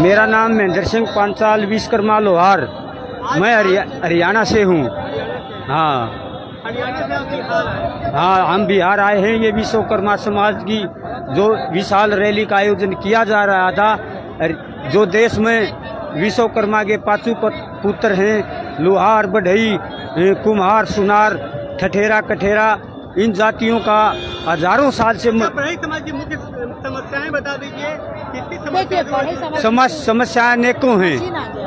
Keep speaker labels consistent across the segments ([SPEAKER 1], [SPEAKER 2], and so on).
[SPEAKER 1] मेरा नाम महेंद्र सिंह पांचाल विश्वकर्मा लोहार। मैं हरियाणा से हूँ। हाँ हाँ, हम बिहार आए हैं। ये विश्वकर्मा समाज की जो विशाल रैली का आयोजन किया जा रहा था, जो देश में विश्वकर्मा के पांचों पुत्र हैं, लोहार, बढ़ई, कुम्हार, सुनार, ठठेरा, कठेरा, इन जातियों का हजारों साल से
[SPEAKER 2] बढ़ई समाज की मुख्य समस्याएं बता दीजिए।
[SPEAKER 1] समस्याएं अनेकों हैं,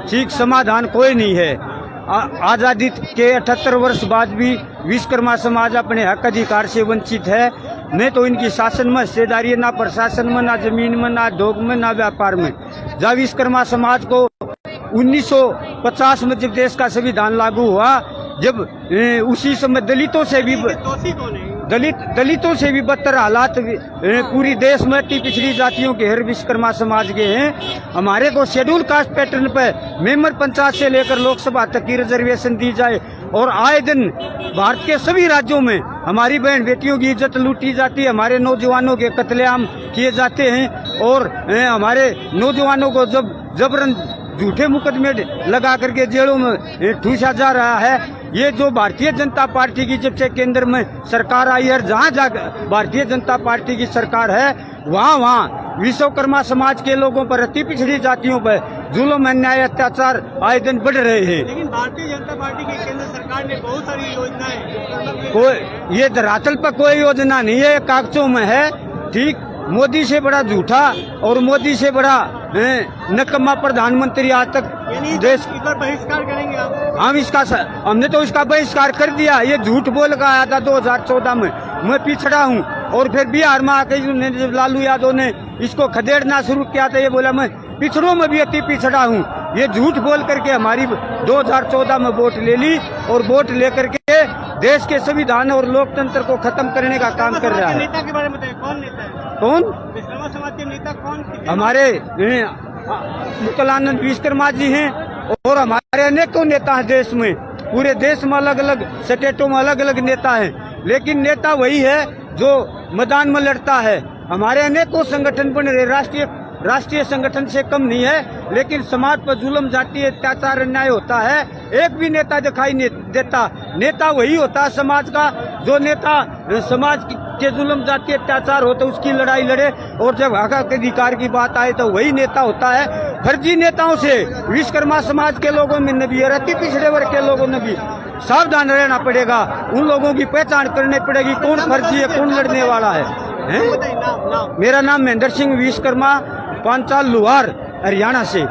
[SPEAKER 1] ठीक समाधान कोई नहीं है। आज़ादी के 78 वर्ष बाद भी विश्वकर्मा समाज अपने हक अधिकार से वंचित है। नहीं तो इनकी शासन में हिस्सेदारी है, ना प्रशासन में, ना जमीन में, ना उद्योग में, ना व्यापार में। जब विश्वकर्मा समाज को 1950 में जब देश का संविधान लागू हुआ, जब उसी समय दलितों से भी बदतर हालात पूरी देश में अति पिछड़ी जातियों के हर विश्वकर्मा समाज के हैं। हमारे को शेड्यूल कास्ट पैटर्न पे मेंबर पंचायत से लेकर लोकसभा तक की रिजर्वेशन दी जाए, और आए दिन भारत के सभी राज्यों में हमारी बहन बेटियों की इज्जत लूटी जाती है, हमारे नौजवानों के कत्लेआम किए जाते हैं, और हमारे नौजवानों को जब जबरन झूठे मुकदमे लगा करके जेलों में ठूसा जा रहा है। ये जो भारतीय जनता पार्टी की जब से केंद्र में सरकार आई है, जहाँ जहाँ भारतीय जनता पार्टी की सरकार है, वहाँ विश्वकर्मा समाज के लोगों पर, अति पिछड़ी जातियों पर जुल्म, अन्याय, अत्याचार आए दिन बढ़ रहे हैं।
[SPEAKER 2] लेकिन भारतीय जनता पार्टी की केंद्र सरकार ने बहुत सारी योजनाएं,
[SPEAKER 1] कोई ये धरातल पर कोई योजना नहीं है, कागजों में है। ठीक, मोदी से बड़ा झूठा और मोदी से बड़ा नकम्मा प्रधानमंत्री आज तक देश
[SPEAKER 2] पर बहिष्कार करेंगे आप?
[SPEAKER 1] हमने तो इसका बहिष्कार कर दिया। ये झूठ बोल कर आया था 2014 में, मैं पिछड़ा हूँ, और फिर बिहार में आकर जब लालू यादव ने इसको खदेड़ना शुरू किया था, ये बोला मैं पिछड़ों में भी अति पिछड़ा हूँ। ये झूठ बोल करके हमारी 2014 में वोट ले ली, और वोट लेकर के देश के संविधान और लोकतंत्र को खत्म करने का काम कर रहा है।
[SPEAKER 2] नेता के बारे में बताइए, कौन नेता है?
[SPEAKER 1] कौन?
[SPEAKER 2] विश्वकर्मा समाज के नेता कौन?
[SPEAKER 1] हमारे मुकुलानंद विश्वकर्मा जी हैं, और हमारे अनेकों नेता हैं देश में। पूरे देश में अलग अलग स्टेटों में अलग अलग नेता हैं, लेकिन नेता वही है जो मैदान में लड़ता है। हमारे अनेकों संगठन बन रहे, राष्ट्रीय संगठन से कम नहीं है, लेकिन समाज पर जुल्म, जाति, अत्याचार, अन्याय होता है। एक भी नेता दिखाई नहीं देता। नेता वही होता है समाज का, जो नेता समाज के जुल्म, जाति, अत्याचार होता है उसकी लड़ाई लड़े, और जब हक अधिकार की बात आए तो वही नेता होता है। फर्जी नेताओं से विश्वकर्मा समाज के लोगों में भी और अति पिछड़े वर्ग के लोगों ने भी सावधान रहना पड़ेगा। उन लोगों की पहचान करनी पड़ेगी, कौन फर्जी है, कौन लड़ने वाला है। मेरा नाम महेंद्र सिंह विश्वकर्मा, पांचाल लोहार, हरियाणा से।